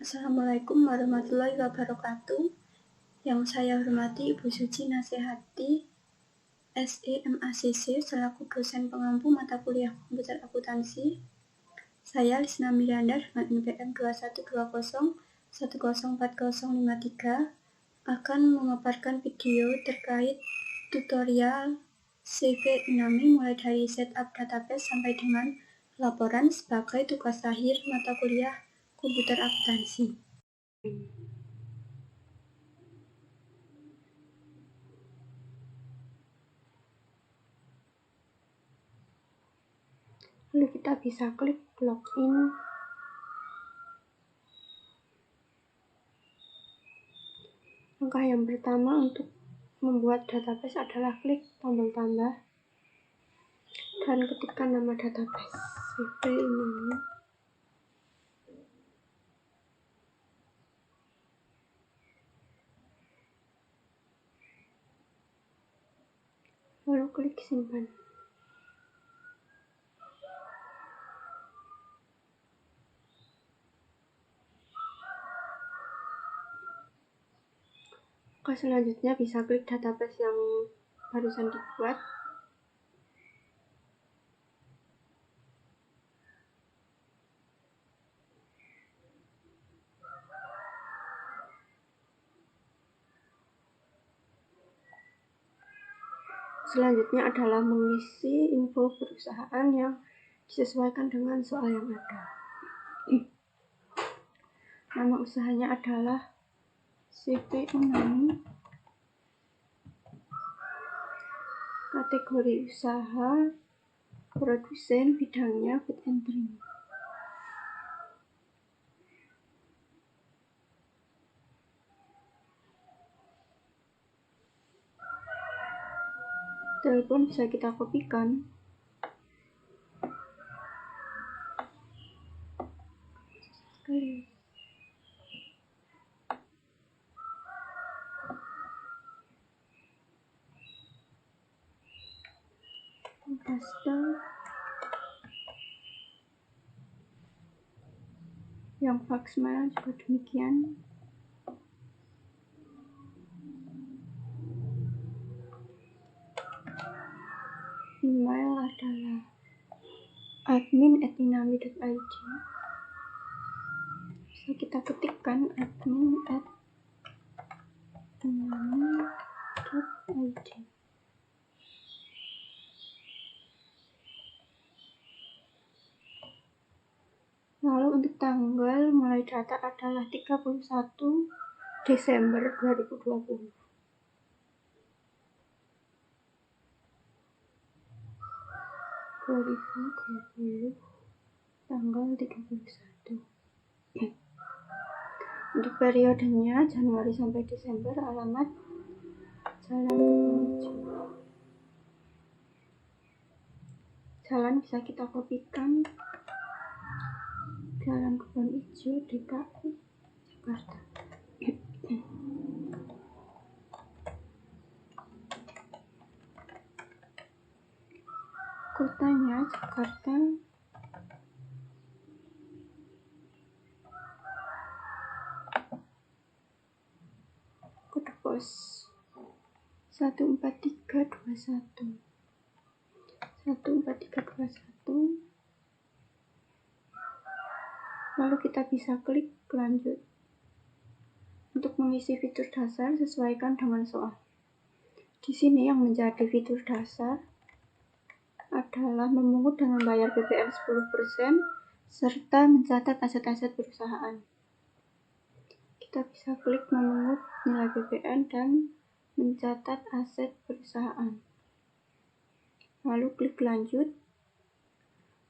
Assalamualaikum warahmatullahi wabarakatuh. Yang saya hormati Ibu Suci Nasihati, SEMACC selaku dosen pengampu mata kuliah komputer akuntansi. Saya Lisna Miranda dengan NPM 2120104053 akan memaparkan video terkait tutorial CV Inami mulai dari setup database sampai dengan laporan sebagai tugas akhir mata kuliah komputer akuntansi. Lalu kita bisa klik login. Langkah yang pertama untuk membuat database adalah klik tombol tambah dan ketikkan nama database CV Inami. Lalu klik simpan. Langkah selanjutnya bisa klik database yang barusan dibuat. Selanjutnya adalah mengisi info perusahaan yang disesuaikan dengan soal yang ada. Nama usahanya adalah CV Inami. Kategori usaha produsen, bidangnya food and drink. Telepon bisa kita kopikan. Paste. Yang fax mail juga demikian. Email adalah admin@inami.id. Bisa kita ketikkan admin@inami.id. Lalu untuk tanggal mulai data adalah 31 Desember 2020. Tanggal 31. Untuk periodenya Januari sampai Desember, alamat Jalan bisa kita kopikan. Jalan Kebon Ijo, DKI, Jakarta. Kotanya Jakarta. Kode pos 14321. 14321. Lalu kita bisa klik lanjut. Untuk mengisi fitur dasar, sesuaikan dengan soal. Di sini yang menjadi fitur dasar adalah memungut dan membayar BPN 10% serta mencatat aset-aset perusahaan. Kita bisa klik memungut nilai BPN dan mencatat aset perusahaan. Lalu klik lanjut.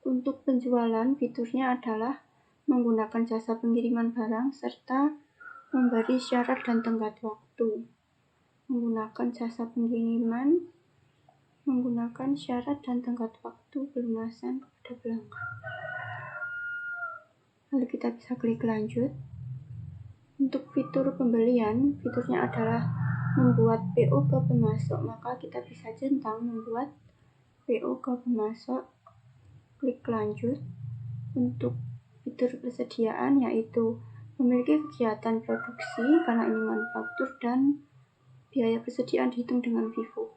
Untuk penjualan, fiturnya adalah menggunakan jasa pengiriman barang serta memberi syarat dan tenggat waktu. Menggunakan jasa pengiriman, menggunakan syarat dan tenggat waktu pelunasan pada pelanggan. Lalu kita bisa klik lanjut. Untuk fitur pembelian, fiturnya adalah membuat PO ke pemasok, maka kita bisa centang membuat PO ke pemasok. Klik lanjut. Untuk fitur persediaan yaitu memiliki kegiatan produksi karena ini manufaktur, dan biaya persediaan dihitung dengan FIFO.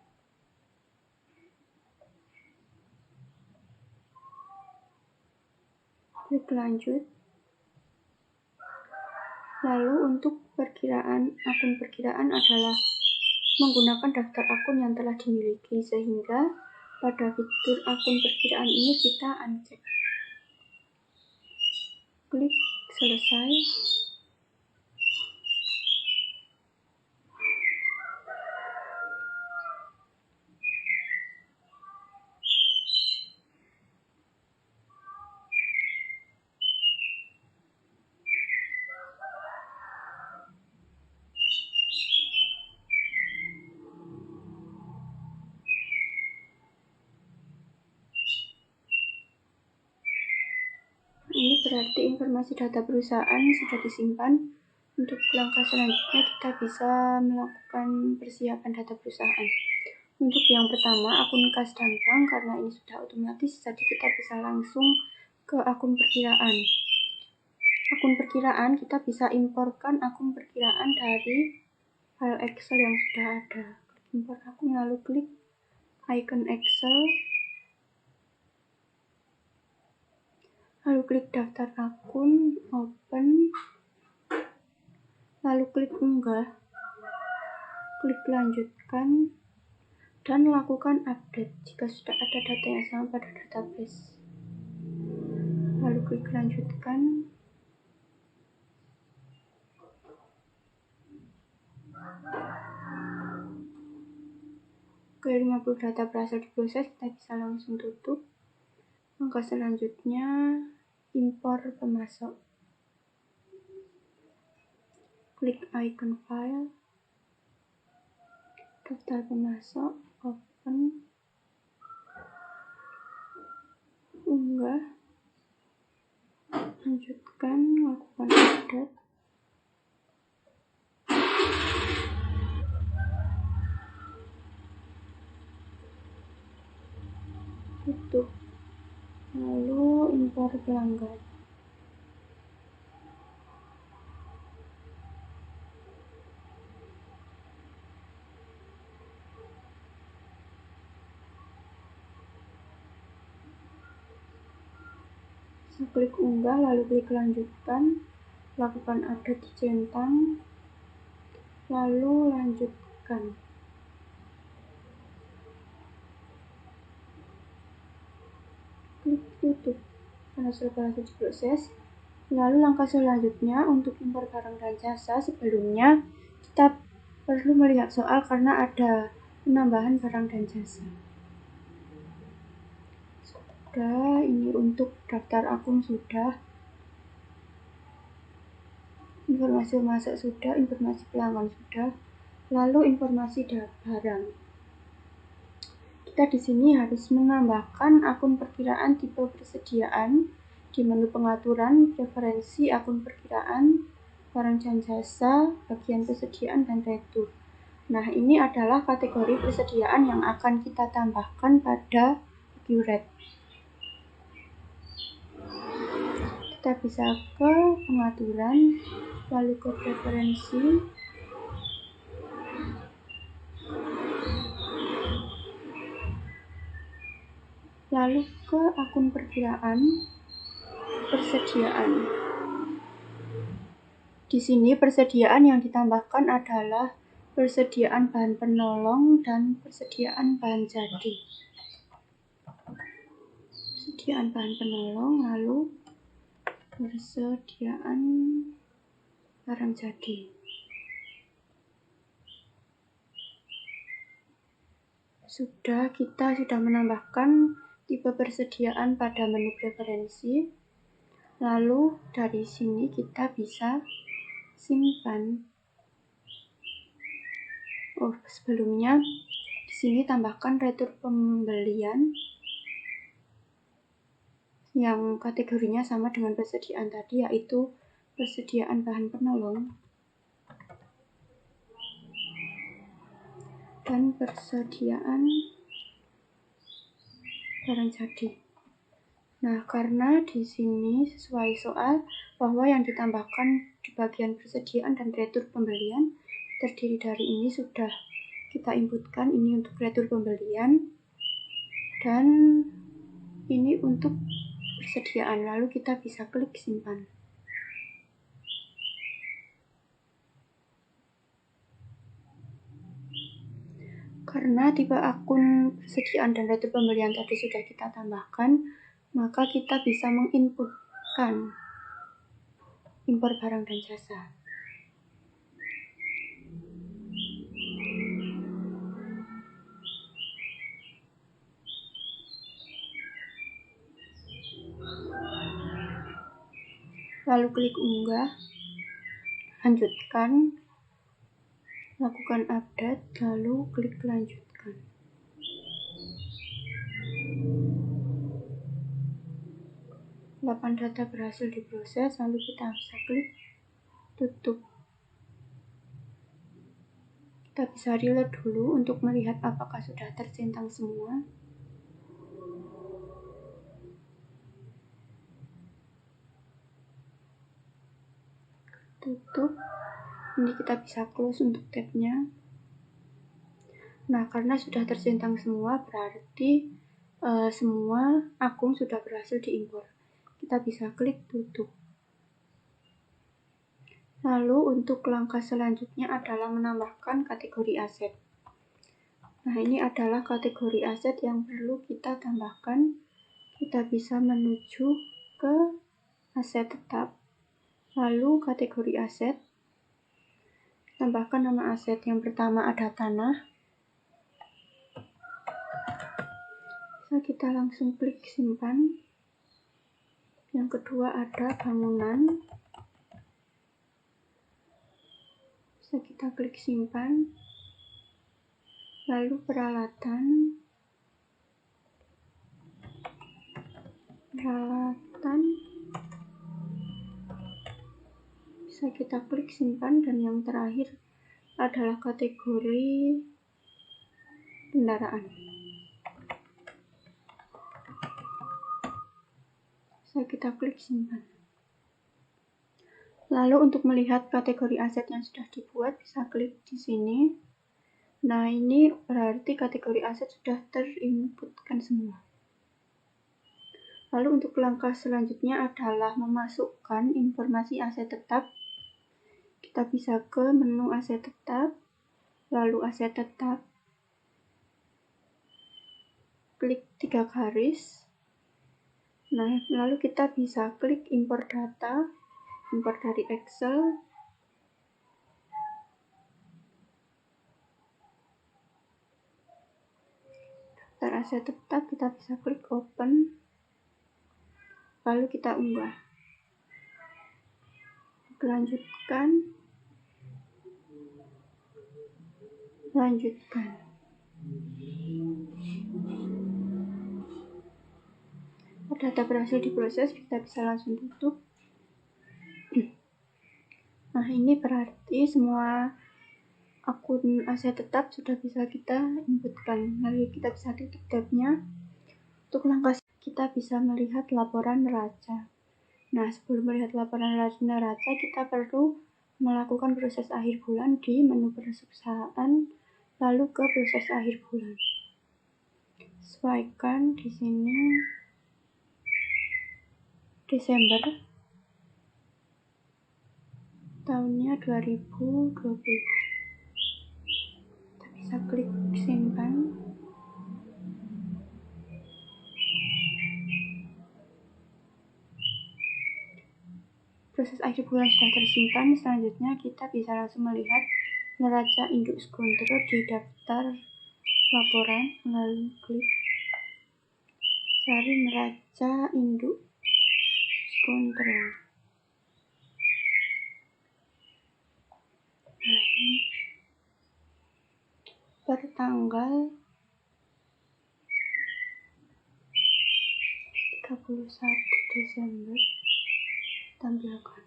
Klik lanjut. Lalu untuk akun perkiraan adalah menggunakan daftar akun yang telah dimiliki, sehingga pada fitur akun perkiraan ini kita uncheck. Klik selesai. Ini berarti informasi data perusahaan sudah disimpan. Untuk langkah selanjutnya kita bisa melakukan persiapan data perusahaan. Untuk yang pertama, akun kas dan bank, karena ini sudah otomatis, jadi kita bisa langsung ke akun perkiraan. Akun perkiraan kita bisa imporkan akun perkiraan dari file Excel yang sudah ada. Klik import akun, lalu klik icon Excel, lalu klik daftar akun, open, lalu klik unggah, klik lanjutkan, dan lakukan update jika sudah ada data yang sama pada database. Lalu klik lanjutkan. Oke, 50 data berhasil diproses, kita bisa langsung tutup. Langkah selanjutnya, impor pemasok. Klik icon file, daftar pemasok, open, unggah, lanjutkan, lakukan update. Tutup. Lalu impor pelanggan. Klik unggah, lalu klik lanjutkan, lakukan update di centang, lalu lanjutkan. Klik tutup karena sudah berhasil diproses. Lalu langkah selanjutnya untuk impor barang dan jasa, sebelumnya kita perlu melihat soal karena ada penambahan barang dan jasa. Sudah, ini untuk daftar akun sudah, informasi masuk sudah, informasi pelanggan sudah, lalu informasi barang. Kita di sini harus menambahkan akun perkiraan tipe persediaan di menu pengaturan, preferensi akun perkiraan, barang dan jasa, bagian persediaan, dan retur. Nah, ini adalah kategori persediaan yang akan kita tambahkan pada QRAT. Kita bisa ke pengaturan, lalu ke preferensi, lalu ke akun perkiraan, persediaan. Di sini persediaan yang ditambahkan adalah persediaan bahan penolong dan persediaan bahan jadi. Persediaan bahan penolong, lalu persediaan barang jadi. Kita sudah menambahkan tipe persediaan pada menu preferensi. Lalu dari sini kita bisa simpan. Sebelumnya di sini tambahkan retur pembelian yang kategorinya sama dengan persediaan tadi, yaitu persediaan bahan penolong dan persediaan barang jadi. Nah, karena di sini sesuai soal bahwa yang ditambahkan di bagian persediaan dan retur pembelian terdiri dari ini sudah kita inputkan, ini untuk retur pembelian dan ini untuk persediaan, lalu kita bisa klik simpan. Karena tipe akun persediaan dan retur pembelian tadi sudah kita tambahkan, maka kita bisa menginputkan impor barang dan jasa. Lalu klik unggah, lanjutkan, lakukan update, lalu klik lanjutkan. Lapan data berhasil diproses, lalu kita bisa klik tutup. Kita bisa reload dulu untuk melihat apakah sudah tercentang semua. Tutup. Ini kita bisa close untuk tabnya. Nah, karena sudah tercentang semua, berarti semua akun sudah berhasil diimpor. Kita bisa klik tutup. Lalu untuk langkah selanjutnya adalah menambahkan kategori aset. Nah, ini adalah kategori aset yang perlu kita tambahkan. Kita bisa menuju ke aset tetap, lalu kategori aset, tambahkan nama aset. Yang pertama ada tanah, bisa kita langsung klik simpan. Yang kedua ada bangunan, bisa kita klik simpan. Lalu peralatan, bisa kita klik simpan. Dan yang terakhir adalah kategori kendaraan, bisa kita klik simpan. Lalu untuk melihat kategori aset yang sudah dibuat, bisa klik di sini. Nah, ini berarti kategori aset sudah terinputkan semua. Lalu untuk langkah selanjutnya adalah memasukkan informasi aset tetap. Kita bisa ke menu aset tetap, lalu aset tetap, klik 3 garis. Nah, lalu kita bisa klik impor data, impor dari Excel. Daftar aset tetap, kita bisa klik open, lalu kita unggah. Lanjutkan, lanjutkan. Data berhasil diproses, kita bisa langsung tutup. Nah, ini berarti semua akun aset tetap sudah bisa kita inputkan. Lalu kita bisa tutup tabnya. Untuk langkah kita bisa melihat laporan neraca. Nah, sebelum melihat laporan neraca, kita perlu melakukan proses akhir bulan di menu perusahaan, lalu ke proses akhir bulan. Sesuaikan di sini Desember, tahunnya 2020. Kita bisa klik simpan. Proses akhir bulan sudah tersimpan. Selanjutnya kita bisa langsung melihat neraca induk skontro di daftar laporan. Lalu klik cari neraca induk skontro. Nah, ini pertanggal 31 Desember tampilkan.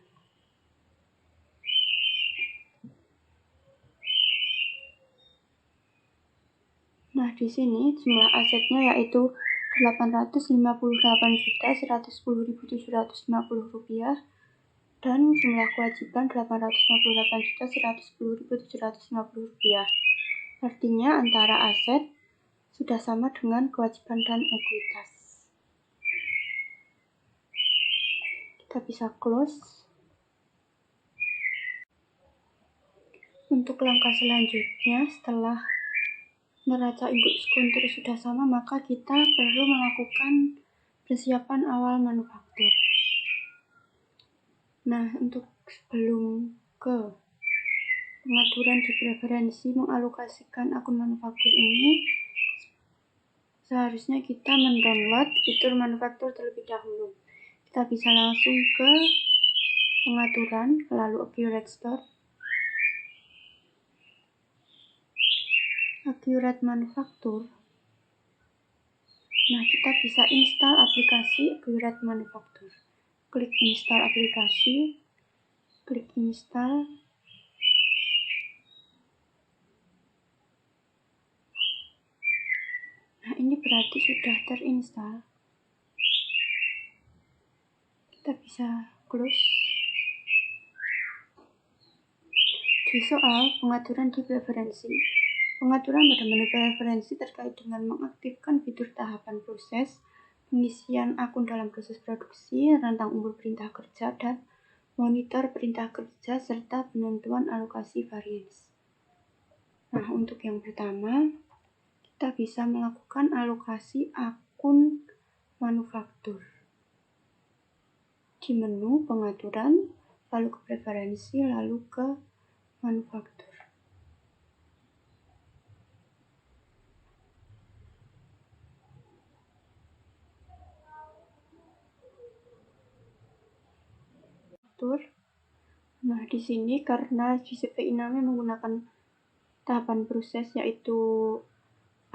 Nah, di sini jumlah asetnya yaitu Rp858.110.750 dan jumlah kewajiban Rp858.110.750. Artinya antara aset sudah sama dengan kewajiban dan ekuitas. Kita bisa close. Untuk langkah selanjutnya, setelah neraca induk sekuntur sudah sama, maka kita perlu melakukan persiapan awal manufaktur. Nah, untuk sebelum ke pengaturan di preferensi mengalokasikan akun manufaktur ini, seharusnya kita mendownload fitur manufaktur terlebih dahulu. Kita bisa langsung ke pengaturan, lalu Accurate Store, Accurate Manufaktur. Nah, kita bisa install aplikasi Accurate Manufaktur. Klik install aplikasi, klik install. Nah, ini berarti sudah terinstall. Kita bisa close. Di soal pengaturan di preferensi. Pengaturan pada menu preferensi terkait dengan mengaktifkan fitur tahapan proses, pengisian akun dalam proses produksi, rentang umur perintah kerja, dan monitor perintah kerja, serta penentuan alokasi varians. Nah, untuk yang pertama, kita bisa melakukan alokasi akun manufaktur. Di menu pengaturan, lalu ke preferensi, lalu ke manufaktur. Nah, di sini karena GCPI namanya menggunakan tahapan proses yaitu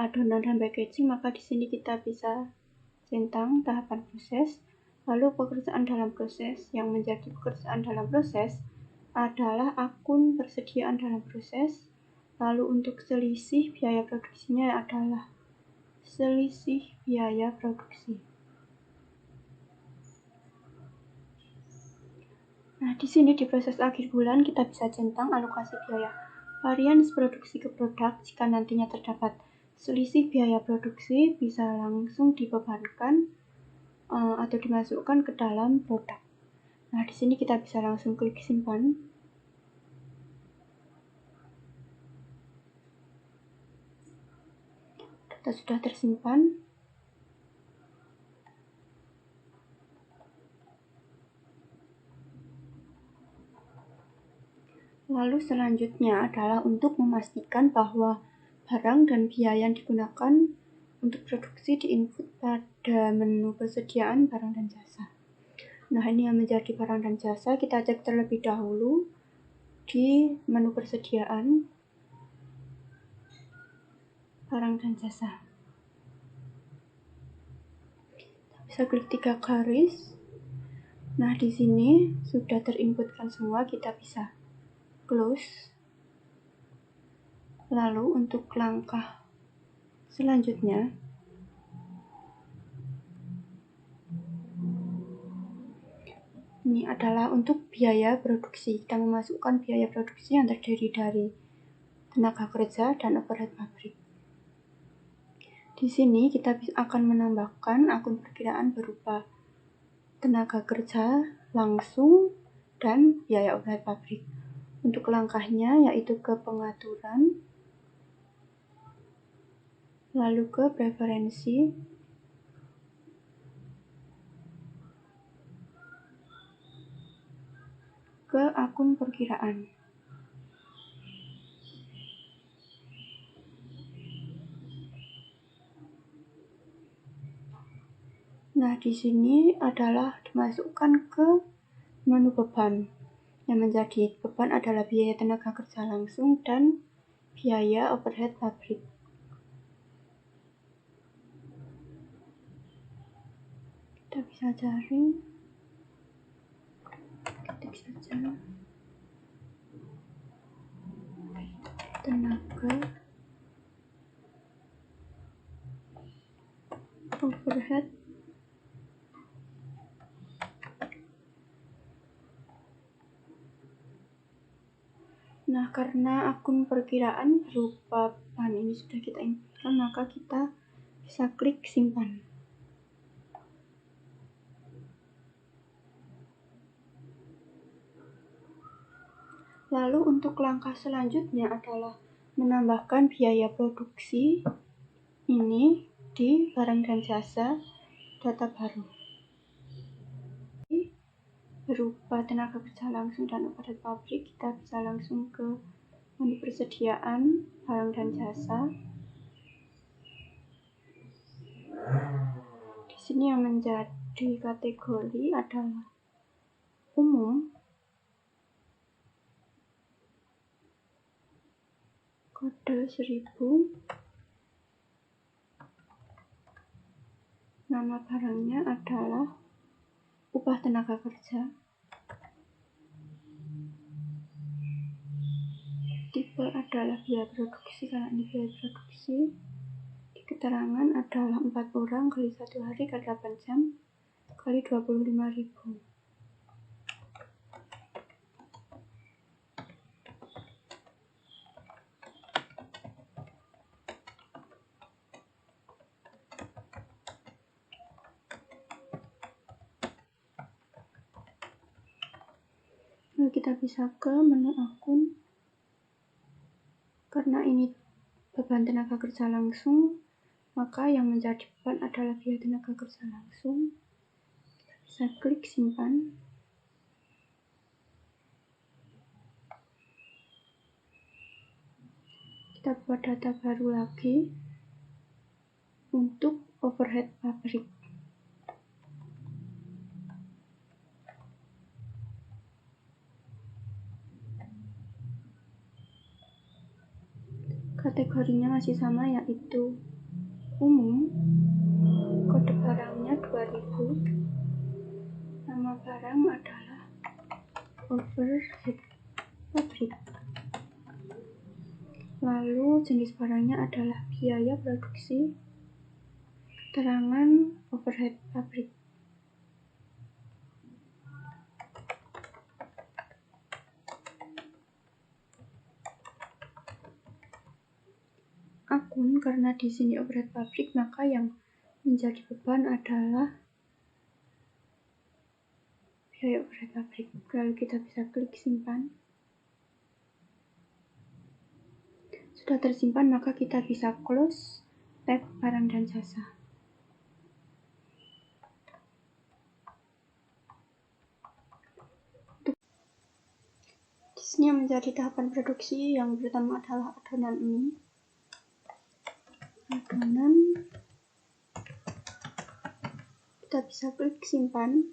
adonan dan packaging, maka di sini kita bisa centang tahapan proses, lalu pekerjaan dalam proses. Yang menjadi pekerjaan dalam proses adalah akun persediaan dalam proses, lalu untuk selisih biaya produksinya adalah selisih biaya produksi. Nah, di sini di proses akhir bulan kita bisa centang alokasi biaya varians produksi ke produk. Jika nantinya terdapat selisih biaya produksi, bisa langsung dibebankan atau dimasukkan ke dalam produk. Nah, di sini kita bisa langsung klik simpan. Data sudah tersimpan. Lalu selanjutnya adalah untuk memastikan bahwa barang dan biaya yang digunakan untuk produksi diinput pada menu persediaan barang dan jasa. Nah, ini yang menjadi barang dan jasa, kita cek terlebih dahulu di menu persediaan barang dan jasa. Kita bisa klik 3 garis. Nah, di sini sudah terinputkan semua, kita bisa close. Lalu untuk langkah selanjutnya, ini adalah untuk biaya produksi. Kita memasukkan biaya produksi yang terdiri dari tenaga kerja dan overhead pabrik. Di sini kita akan menambahkan akun perkiraan berupa tenaga kerja langsung dan biaya overhead pabrik. Untuk langkahnya yaitu ke pengaturan, lalu ke preferensi, ke akun perkiraan. Nah, di sini adalah dimasukkan ke menu beban. Yang menjadi beban adalah biaya tenaga kerja langsung dan biaya overhead pabrik. Kita bisa cari, ketik saja tenaga overhead Nah, karena akun perkiraan berupa bahan ini sudah kita inputkan, maka kita bisa klik simpan. Lalu untuk langkah selanjutnya adalah menambahkan biaya produksi ini di barang dan jasa data baru. Berupa tenaga kerja langsung dan overhead pabrik, kita bisa langsung ke menu persediaan barang dan jasa. Di sini yang menjadi kategori adalah umum, kode 1000, nama barangnya adalah upah tenaga kerja, tipe adalah biaya produksi karena ini biaya produksi, di keterangan adalah 4 orang kali 1 hari kali 8 jam kali 25.000. Lalu kita bisa ke menu akun. Karena ini beban tenaga kerja langsung, maka yang menjadi beban adalah biaya tenaga kerja langsung. Kita bisa klik simpan. Kita buat data baru lagi untuk overhead pabrik. Kategorinya masih sama, yaitu umum, kode barangnya 2000, nama barang adalah overhead pabrik, lalu jenis barangnya adalah biaya produksi, keterangan overhead pabrik. Akun, karena di sini overhead pabrik, maka yang menjadi beban adalah biaya overhead pabrik. Lalu kita bisa klik simpan. Sudah tersimpan, maka kita bisa close tab barang dan jasa. Di sini yang menjadi tahapan produksi yang pertama adalah adonan mie. Kita bisa klik simpan,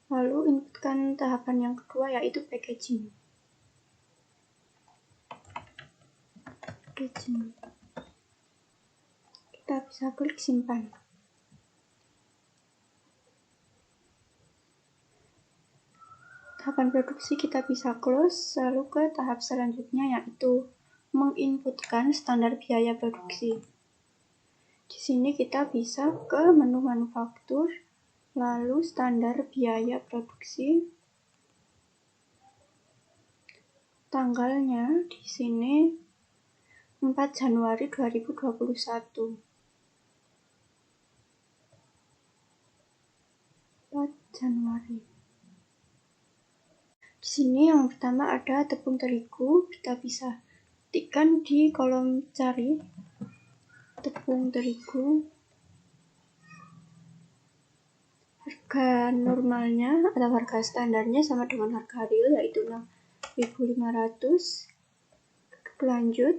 lalu inputkan tahapan yang kedua, yaitu packaging. Kita bisa klik simpan. Tahapan produksi kita bisa close, lalu ke tahap selanjutnya, yaitu menginputkan standar biaya produksi. Di sini kita bisa ke menu manufaktur, lalu standar biaya produksi. Tanggalnya di sini 4 Januari 2021. 4 Januari. Di sini yang pertama ada tepung terigu, kita bisa ketikkan di kolom cari tepung terigu. Harga normalnya atau harga standarnya sama dengan harga real, yaitu 6.500. Lanjut.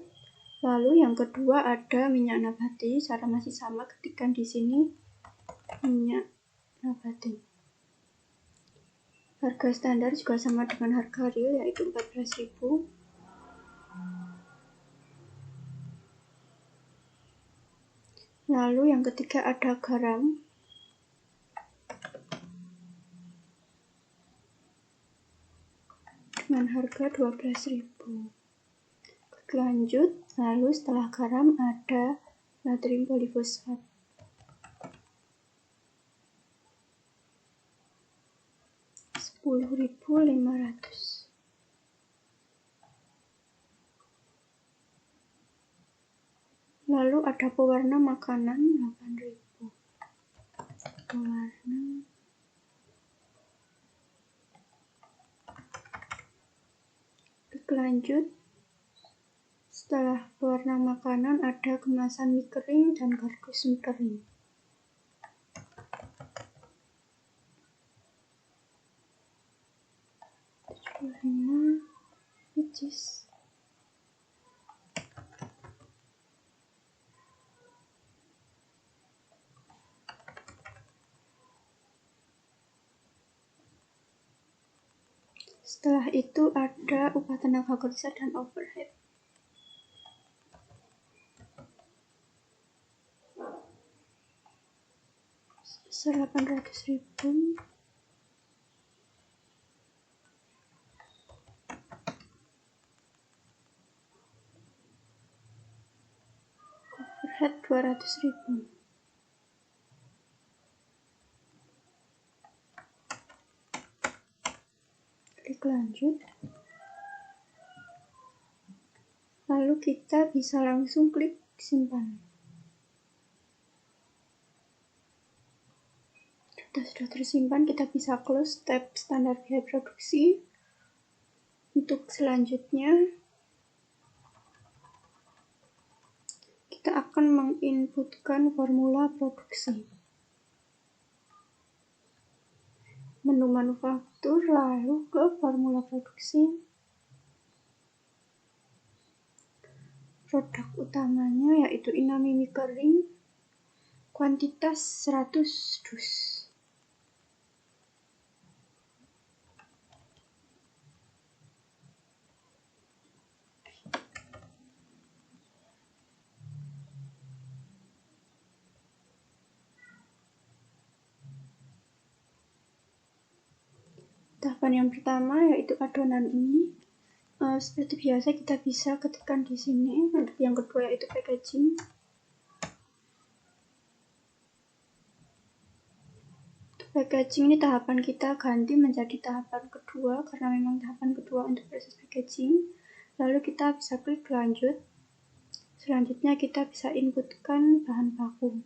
Lalu yang kedua ada minyak nabati, cara masih sama, ketikkan di sini minyak nabati. Harga standar juga sama dengan harga real, yaitu 14.000. Lalu yang ketiga ada garam. Dengan harga 12.000. Lanjut, lalu setelah garam ada natrium polifosfat. 10.500. ada pewarna makanan 8000. Pewarna klik lanjut. Setelah pewarna makanan ada kemasan mie kering dan kardus mie kering. Which setelah itu ada upah tenaga kerja dan overhead. Sebesar 800.000. Overhead 200.000. Klik lanjut. Lalu kita bisa langsung klik simpan. Data sudah tersimpan, kita bisa close tab standar biaya produksi. Untuk selanjutnya, kita akan menginputkan formula produksi. Menu manufaktur, lalu ke formula produksi. Produk utamanya yaitu inami mie kering, kuantitas 100 dus. Tahapan yang pertama yaitu adonan ini. Seperti biasa kita bisa ketikkan di sini. Untuk yang kedua yaitu packaging. Untuk packaging ini tahapan kita ganti menjadi tahapan kedua karena memang tahapan kedua untuk proses packaging. Lalu kita bisa klik lanjut. Selanjutnya kita bisa inputkan bahan baku.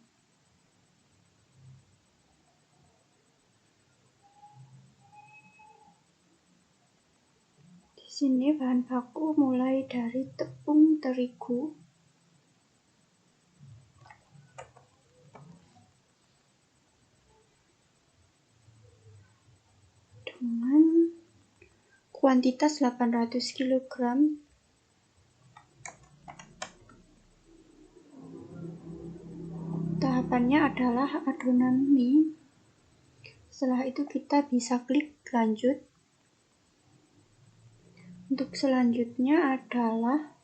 Di sini bahan baku mulai dari tepung terigu, dengan kuantitas 800 kg. Tahapannya adalah adonan mie. Setelah itu kita bisa klik lanjut. Untuk selanjutnya adalah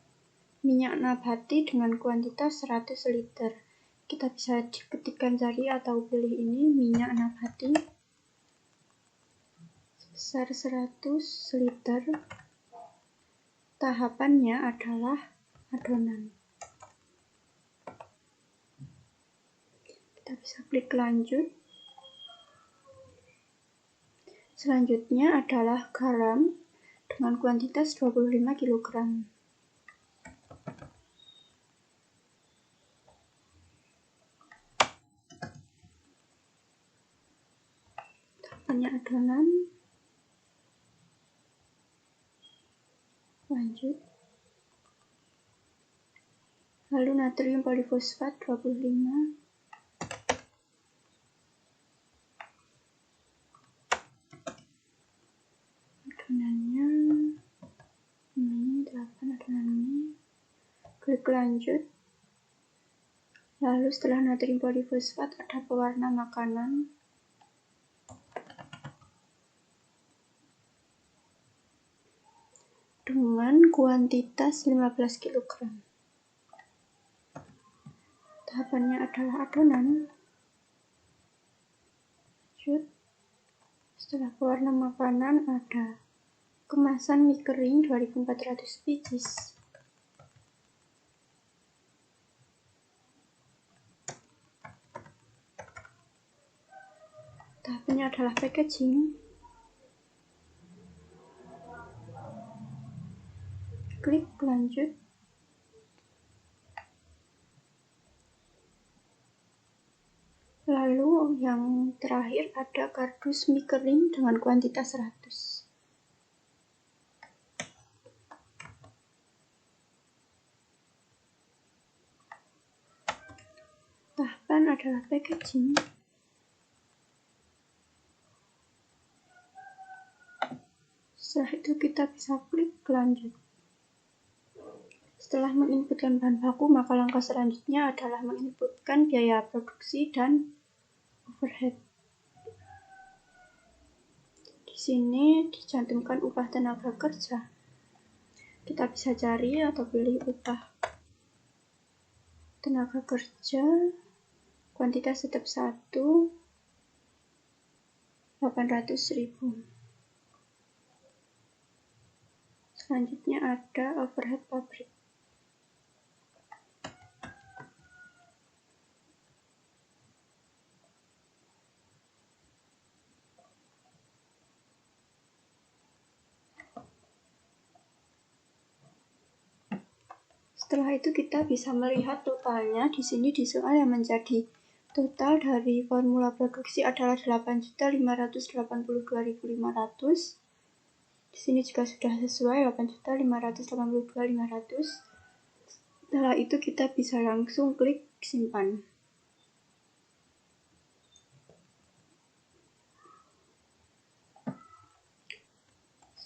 minyak nabati dengan kuantitas 100 liter. Kita bisa ketikkan cari atau pilih ini minyak nabati sebesar 100 liter. Tahapannya adalah adonan. Kita bisa klik lanjut. Selanjutnya adalah garam dengan kuantitas 25 kg. Tahapannya adonan. Lanjut. Lalu natrium polifosfat 25. Adonannya ini 8 adonan ini. Klik lanjut. Lalu setelah natrium polifosfat ada pewarna makanan. Dengan kuantitas 15 kg. Tahapannya adalah adonan. Lanjut. Setelah pewarna makanan ada kemasan mie kering 2400 pieces. Tahapannya adalah packaging. Klik lanjut. Lalu yang terakhir ada kardus mie kering dengan kuantitas 100. Tahapan adalah packaging. Setelah itu kita bisa klik lanjut. Setelah menginputkan bahan baku, maka langkah selanjutnya adalah menginputkan biaya produksi dan overhead. Di sini dicantumkan upah tenaga kerja. Kita bisa cari atau pilih upah tenaga kerja, kuantitas tetap 1, 800.000. Selanjutnya ada overhead pabrik. Setelah itu kita bisa melihat totalnya. Di sini di soal yang menjadi total dari formula produksi adalah 8.582.500. Di sini juga sudah sesuai 8.582.500. Setelah itu kita bisa langsung klik simpan.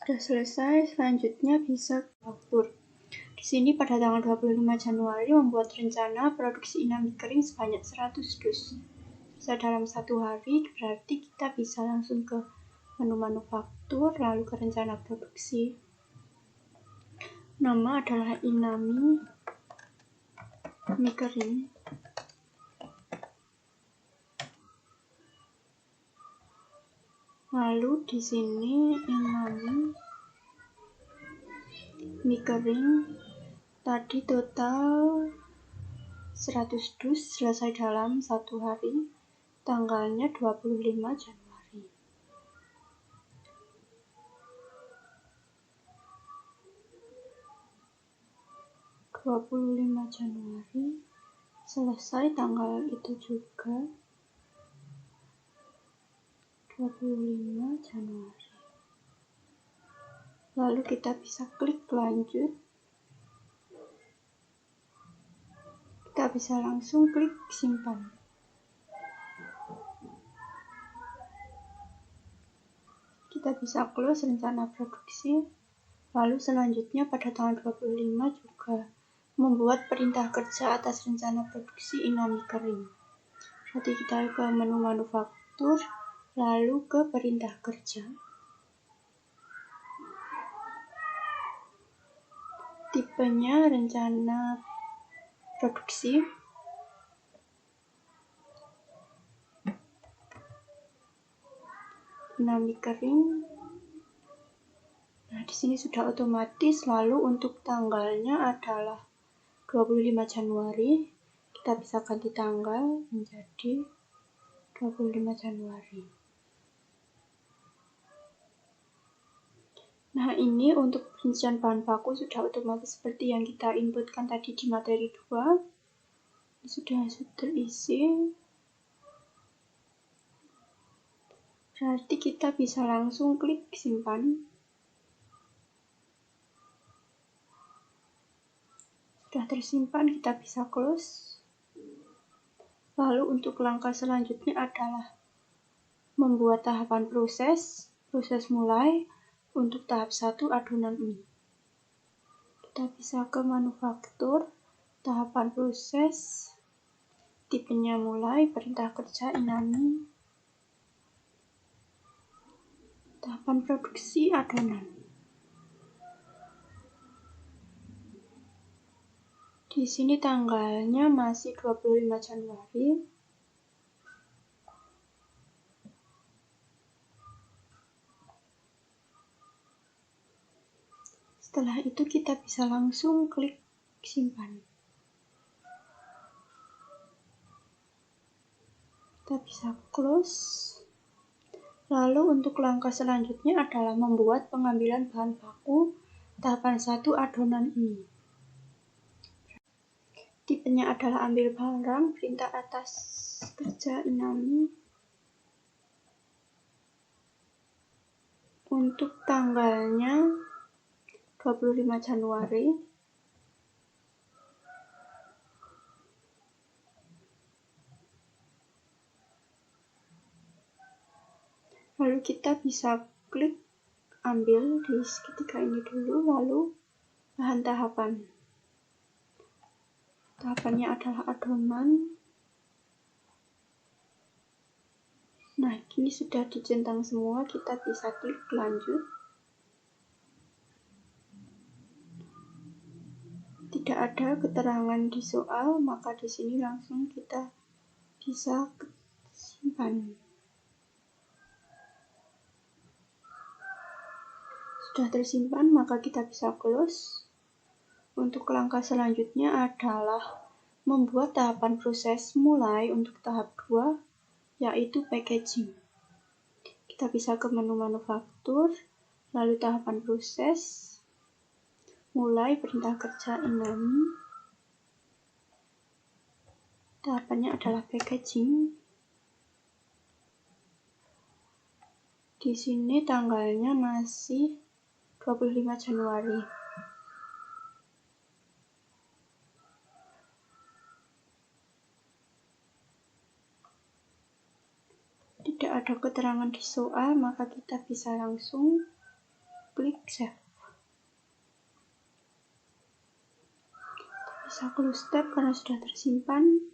Sudah selesai, selanjutnya bisa faktur. Di sini pada tanggal 25 Januari membuat rencana produksi inami kering sebanyak 100 dus. Bisa dalam 1 hari, berarti kita bisa langsung ke menu manufaktur, lalu ke rencana produksi. Nama adalah inami mie kering. Lalu di sini inami mie kering tadi total 100 dus, selesai dalam 1 hari, tanggalnya 25 Januari. Selesai tanggal itu juga 25 Januari. Lalu kita bisa klik lanjut. Kita bisa langsung klik simpan. Kita bisa close rencana produksi. Lalu selanjutnya pada tanggal 25 juga membuat perintah kerja atas rencana produksi inami kering. Nanti kita ke menu manufaktur, lalu ke perintah kerja. Tipenya rencana produksi. Inami kering. Nah, di sini sudah otomatis. Lalu untuk tanggalnya adalah 25 Januari. Kita bisa ganti tanggal menjadi 25 Januari. Nah, ini untuk rincian bahan baku sudah otomatis seperti yang kita inputkan tadi di materi 2. Ini sudah terisi. Berarti kita bisa langsung klik simpan. Sudah tersimpan, kita bisa close. Lalu untuk langkah selanjutnya adalah membuat tahapan proses mulai untuk tahap 1 adonan mie. Kita bisa ke manufaktur, tahapan proses, tipenya mulai, perintah kerja inami, tahapan produksi adonan. Di sini tanggalnya masih 25 Januari. Setelah itu kita bisa langsung klik simpan. Kita bisa close. Lalu untuk langkah selanjutnya adalah membuat pengambilan bahan baku tahapan 1 adonan mie. Tipenya adalah ambil barang, perintah atas kerja Inami. Untuk tanggalnya 25 Januari. Lalu kita bisa klik ambil di segitiga ini dulu, lalu bahan tahapan. Tahapannya adalah adonan. Nah, kini sudah dicentang semua, kita bisa klik lanjut. Tidak ada keterangan di soal, maka di sini langsung kita bisa simpan. Sudah tersimpan, maka kita bisa close. Untuk langkah selanjutnya adalah membuat tahapan proses mulai untuk tahap 2, yaitu packaging. Kita bisa ke menu manufaktur, lalu tahapan proses, mulai perintah kerja Inami. Tahapannya adalah packaging. Di sini tanggalnya masih 25 Januari. Tidak ada keterangan di soal, maka kita bisa langsung klik save. Bisa close tab karena sudah tersimpan.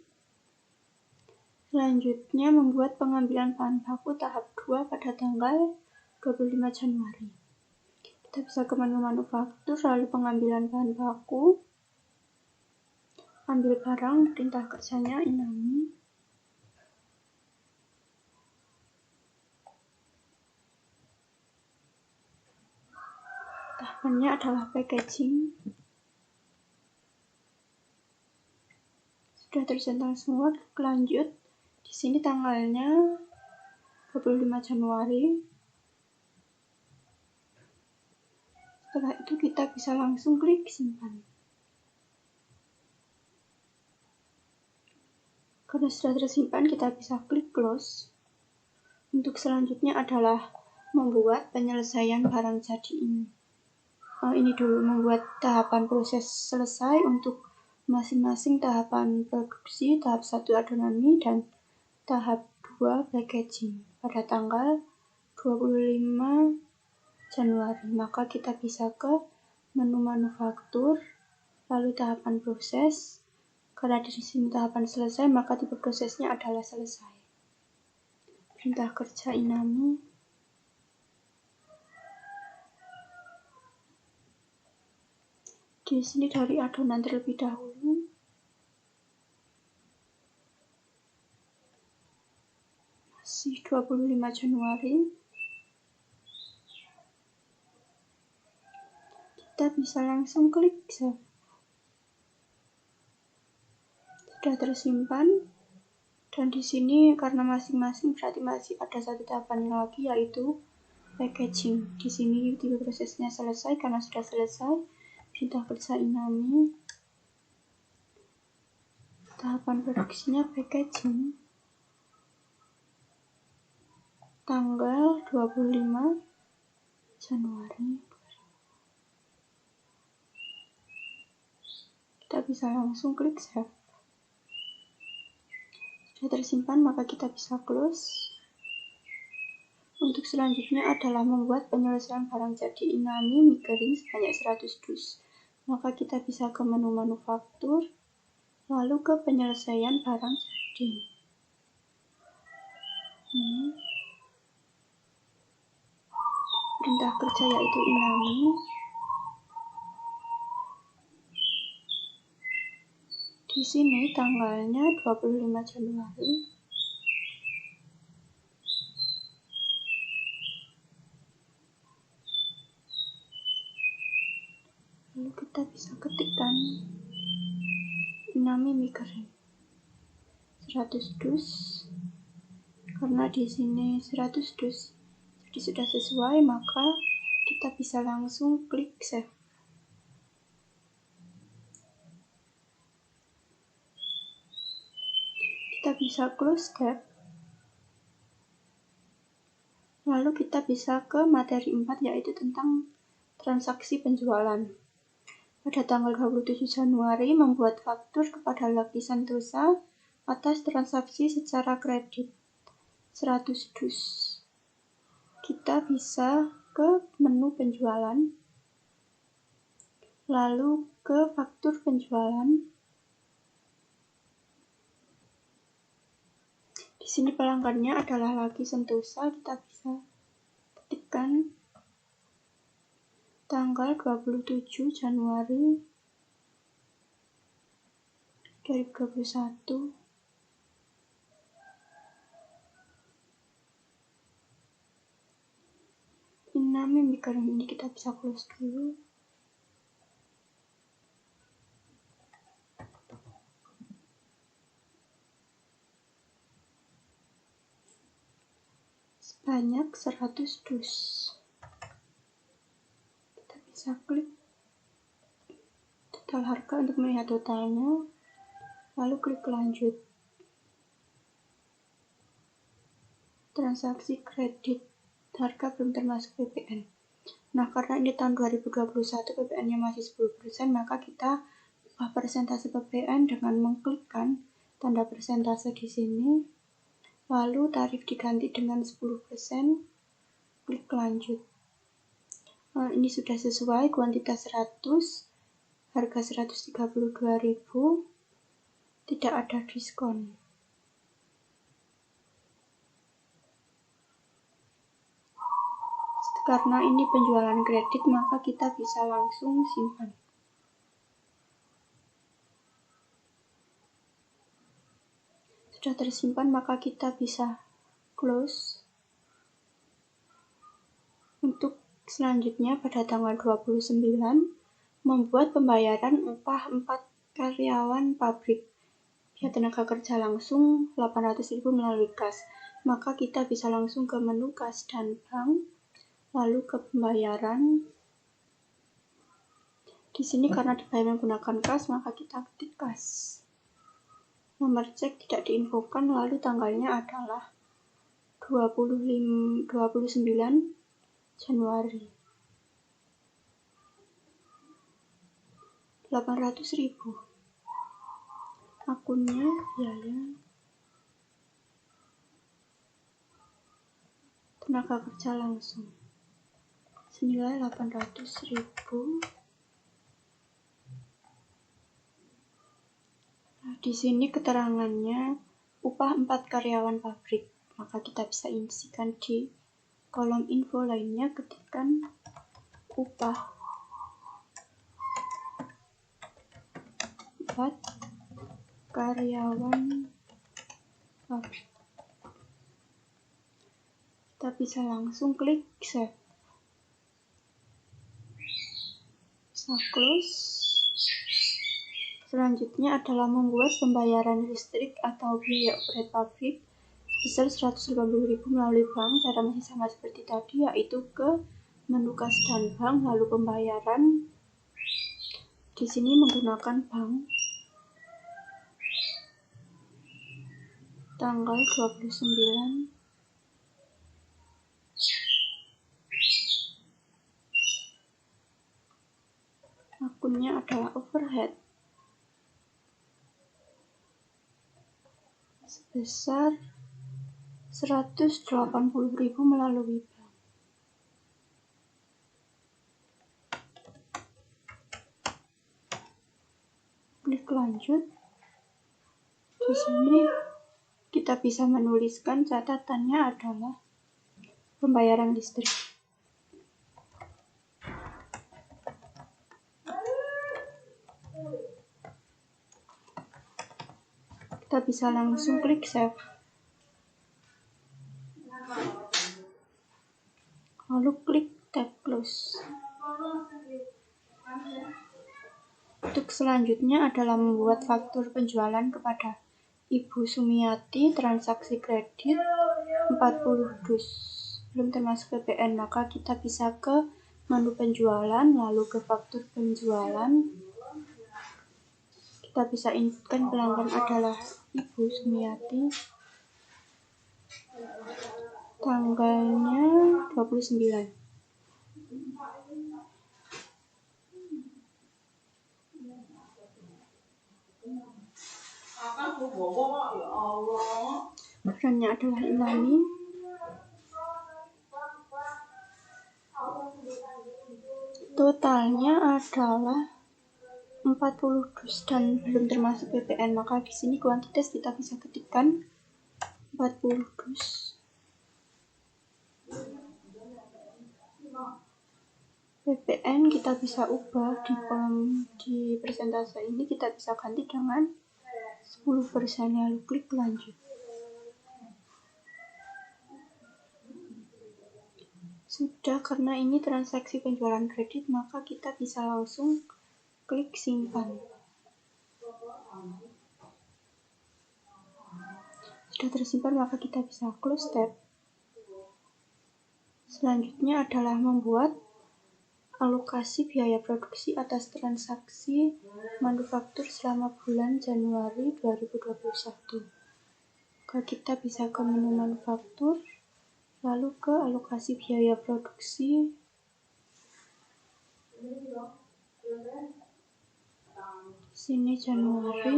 Selanjutnya membuat pengambilan bahan baku tahap 2 pada tanggal 25 Januari. Kita bisa ke menu manufaktur, lalu pengambilan bahan baku, ambil barang, perintah kerjanya Inami. Tahapannya adalah packaging. Sudah tercentang semua, lanjut. Di sini tanggalnya 25 Januari. Setelah itu kita bisa langsung klik simpan. Karena sudah tersimpan, kita bisa klik close. Untuk selanjutnya adalah membuat penyelesaian barang jadi ini. Ini dulu, membuat tahapan proses selesai untuk masing-masing tahapan produksi, tahap 1 adonan mie dan tahap 2 packaging pada tanggal 25 Januari. Maka kita bisa ke menu manufaktur, lalu tahapan proses. Karena di sini tahapan selesai, maka tipe prosesnya adalah selesai. Perintah kerja Inami. Di sini dari adonan terlebih dahulu. Masih 25 Januari. Kita bisa langsung klik save. Sudah tersimpan. Dan di sini karena masing-masing berarti masih ada satu tahapan lagi, yaitu packaging. Di sini tipe prosesnya selesai karena sudah selesai. Perintah kerja Inami. Tahapan produksinya packaging. Tanggal 25 Januari. Kita bisa langsung klik save. Sudah tersimpan, maka kita bisa close. Untuk selanjutnya adalah membuat penyelesaian barang jadi Inami mie kering sebanyak 100 dus. Maka kita bisa ke menu manufaktur, lalu ke penyelesaian barang jadi. Perintah kerja yaitu Inami. Di sini tanggalnya 25 Januari. Lalu kita bisa ketikkan Inami mie kering 100 dus. Karena di sini 100 dus, jadi sudah sesuai, maka kita bisa langsung klik save. bisa close tab. Lalu kita bisa ke materi 4, yaitu tentang transaksi penjualan. Pada tanggal 27 Januari membuat faktur kepada Lucky Sentosa atas transaksi secara kredit 100 dus. Kita bisa ke menu penjualan, lalu ke faktur penjualan. Di sini pelanggannya adalah Lucky Sentosa. Kita bisa ketikkan tanggal 27 Januari 2021. Ini kita bisa close dulu. Sebanyak 100 dus. Kita bisa klik total harga untuk melihat totalnya, lalu klik lanjut. Transaksi kredit, harga belum termasuk PPN. Nah, karena ini tahun 2021 PPN-nya masih 10%, maka kita ubah persentase PPN dengan mengklikkan tanda persentase di sini, lalu tarif diganti dengan 10%, klik lanjut. Ini sudah sesuai, kuantitas 100, harga 132.000, tidak ada diskon. Karena ini penjualan kredit, maka kita bisa langsung simpan. Sudah tersimpan, maka kita bisa close. Untuk selanjutnya pada tanggal 29 membuat pembayaran upah 4 karyawan pabrik. Ya, tenaga kerja langsung 800.000 melalui kas. Maka kita bisa langsung ke menu kas dan bank, lalu ke pembayaran. Di sini karena dibayar menggunakan kas, maka kita ketik kas. Nomor cek tidak diinfokan, lalu tanggalnya adalah 29 Januari. 800.000. Akunnya biaya tenaga kerja langsung senilai 800.000. Nah, di sini keterangannya upah 4 karyawan pabrik. Maka kita bisa isikan di kolom info lainnya, ketikkan upah 4 karyawan pabrik. Kita bisa langsung klik save. Bisa close. Selanjutnya adalah membuat pembayaran listrik atau biaya operasional pabrik sebesar 180.000 melalui bank. Cara masih sama seperti tadi, yaitu ke menu kas dan bank, lalu pembayaran. Di sini menggunakan bank. Tanggal 29. Akunnya adalah overhead sebesar 180.000 melalui bank. Klik lanjut. Di sini kita bisa menuliskan catatannya adalah pembayaran listrik. Kita bisa langsung klik save. Lalu klik tab close. Untuk selanjutnya adalah membuat faktur penjualan kepada Ibu Sumiati, transaksi kredit 40 dus. Belum termasuk PPN, maka kita bisa ke menu penjualan, lalu ke faktur penjualan. Kita bisa inputkan pelanggan adalah Ibu Sumiati. Tanggalnya 29. Perannya adalah Inami. Totalnya adalah 40 dus dan belum termasuk PPN. Maka di sini kuantitas kita bisa ketikkan 40 dus. PPN kita bisa ubah di persentase ini, kita bisa ganti dengan 10%. Lalu klik lanjut. Sudah, karena ini transaksi penjualan kredit, maka kita bisa langsung klik simpan. Sudah tersimpan, maka kita bisa close tab. Selanjutnya adalah membuat alokasi biaya produksi atas transaksi manufaktur selama bulan Januari 2021. Maka kita bisa ke menu manufaktur, lalu ke alokasi biaya produksi. Sini Januari.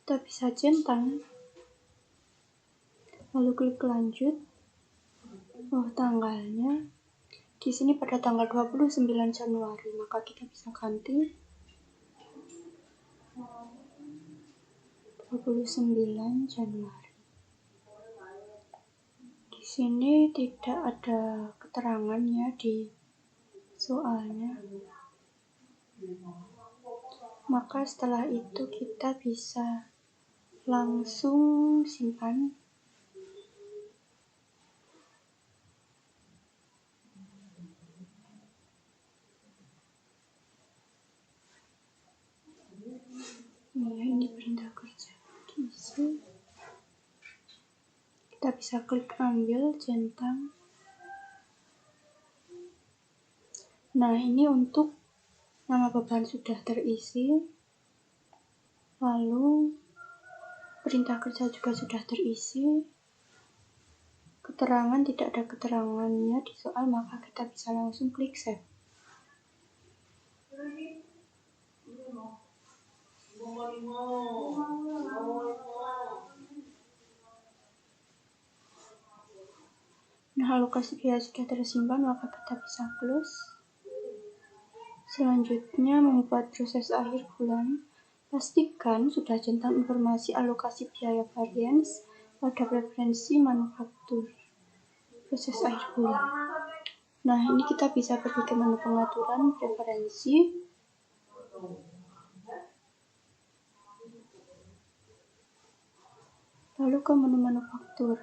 Kita bisa centang, lalu klik lanjut. Oh, tanggalnya di sini pada tanggal 29 Januari, maka kita bisa ganti 29 Januari. Di sini tidak ada keterangan ya di soalnya. Maka setelah itu kita bisa langsung simpan. Ya, ini perintah kerja. Kita bisa klik ambil, centang. Nah, ini untuk nama beban sudah terisi. Lalu perintah kerja juga sudah terisi. Keterangan tidak ada keterangannya di soal, maka kita bisa langsung klik save. Nah, alokasi biaya sudah tersimpan, maka kita bisa close. Selanjutnya, membuat proses akhir bulan. Pastikan sudah centang informasi alokasi biaya varians pada preferensi manufaktur. Proses akhir bulan. Nah, ini kita bisa pergi ke menu pengaturan preferensi. Lalu ke menu manufaktur.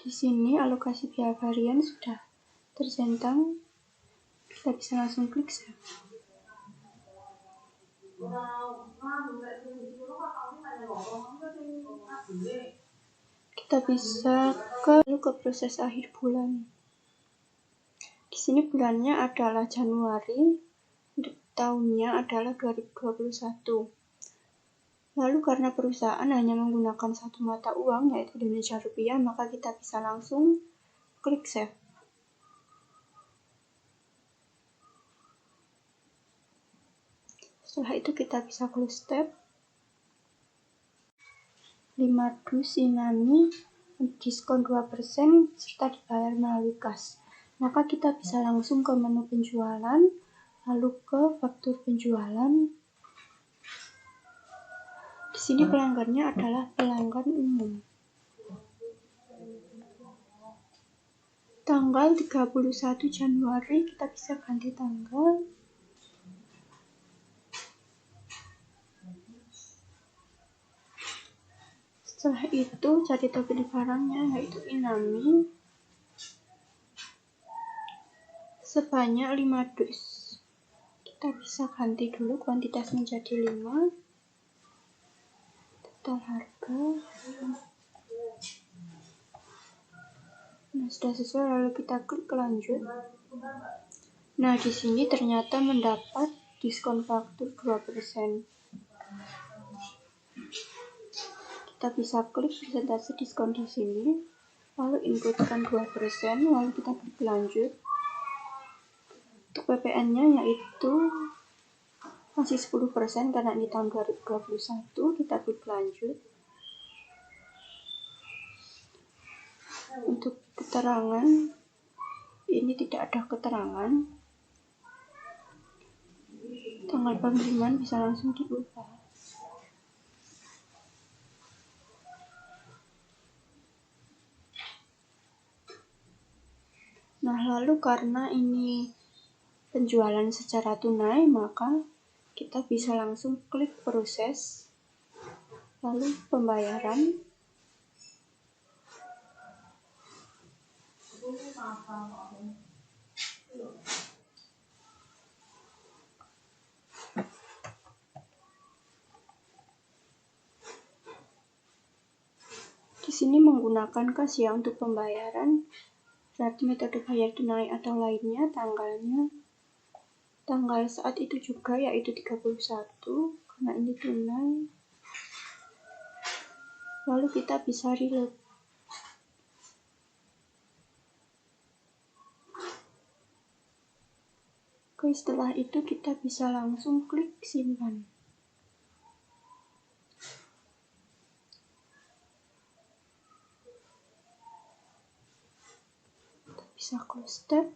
Di sini alokasi biaya varian sudah tercentang. Kita bisa langsung klik save. Kita bisa ke proses akhir bulan. Di sini bulannya adalah Januari, untuk tahunnya adalah 2021. Lalu karena perusahaan hanya menggunakan satu mata uang, yaitu Indonesia Rupiah, maka kita bisa langsung klik save. Setelah itu kita bisa close tab. 5 dus Inami diskon 2% serta dibayar melalui kas. Maka kita bisa langsung ke menu penjualan, lalu ke faktur penjualan. Di sini pelanggannya adalah pelanggan umum. Tanggal 31 Januari kita bisa ganti tanggal. Setelah itu cari tahu pilih barangnya, yaitu Inami sebanyak 5 dus. Kita bisa ganti dulu kuantitas menjadi 5. Total harga Nah, sudah sesuai, lalu kita klik lanjut. Nah, di sini ternyata mendapat diskon faktur 2%. Kita bisa klik persentase diskon di sini, lalu inputkan 2%, lalu kita klik lanjut. Untuk PPN-nya yaitu masih 10% karena ini tahun 2021, kita klik lanjut. Untuk keterangan, ini tidak ada keterangan. Tanggal pengiriman bisa langsung diubah. Nah, lalu karena ini penjualan secara tunai, maka kita bisa langsung klik proses, lalu pembayaran. Di sini menggunakan kas ya untuk pembayaran. Berarti metode bayar tunai atau lainnya, tanggal saat itu juga yaitu 31 karena ini tunai. Lalu kita bisa reload. Oke, setelah itu kita bisa langsung klik simpan. Kita bisa close tab.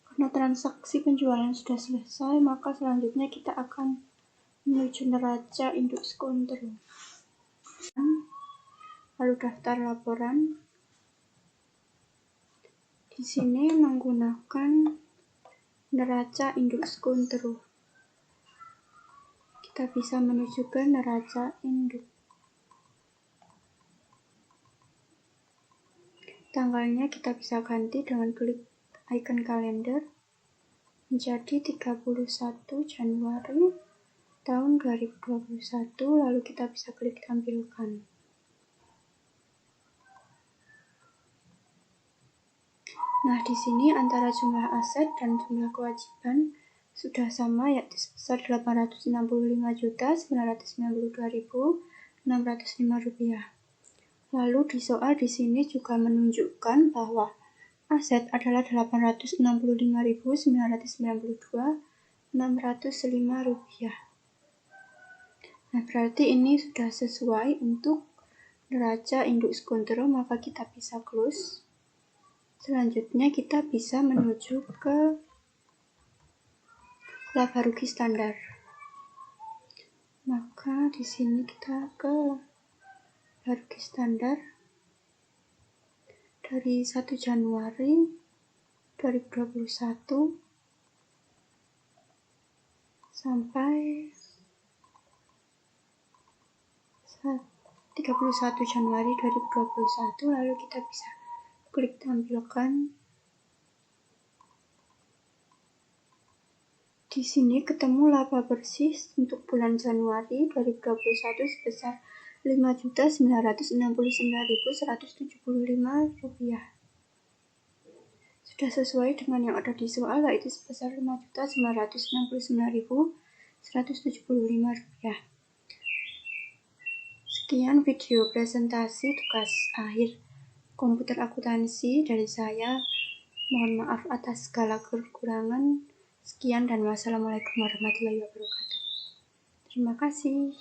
Karena transaksi penjualan sudah selesai, maka selanjutnya kita akan menuju neraca induk skontro. Lalu daftar laporan. Di sini menggunakan neraca induk skontro. Kita bisa menuju ke neraca induk. Tanggalnya kita bisa ganti dengan klik icon kalender menjadi 31 Januari tahun 2021, lalu kita bisa klik tampilkan. Nah, di sini antara jumlah aset dan jumlah kewajiban sudah sama, yaitu sebesar Rp859.992.605. Lalu di soal di sini juga menunjukkan bahwa aset adalah Rp859.992.605. Nah, berarti ini sudah sesuai untuk neraca induk skontro, maka kita bisa close. Selanjutnya kita bisa menuju ke laba rugi standar. Maka di sini kita ke laba rugi standar dari 1 Januari 2021 sampai 31 Januari 2021, lalu kita bisa klik tampilkan. Di sini ketemu laba bersih untuk bulan Januari 2021 sebesar Rp5.969.175. Sudah sesuai dengan yang ada di soal, yaitu sebesar Rp5.969.175. Sekian video presentasi tugas akhir komputer akuntansi dari saya. Mohon maaf atas segala kekurangan. Sekian dan wassalamualaikum warahmatullahi wabarakatuh. Terima kasih.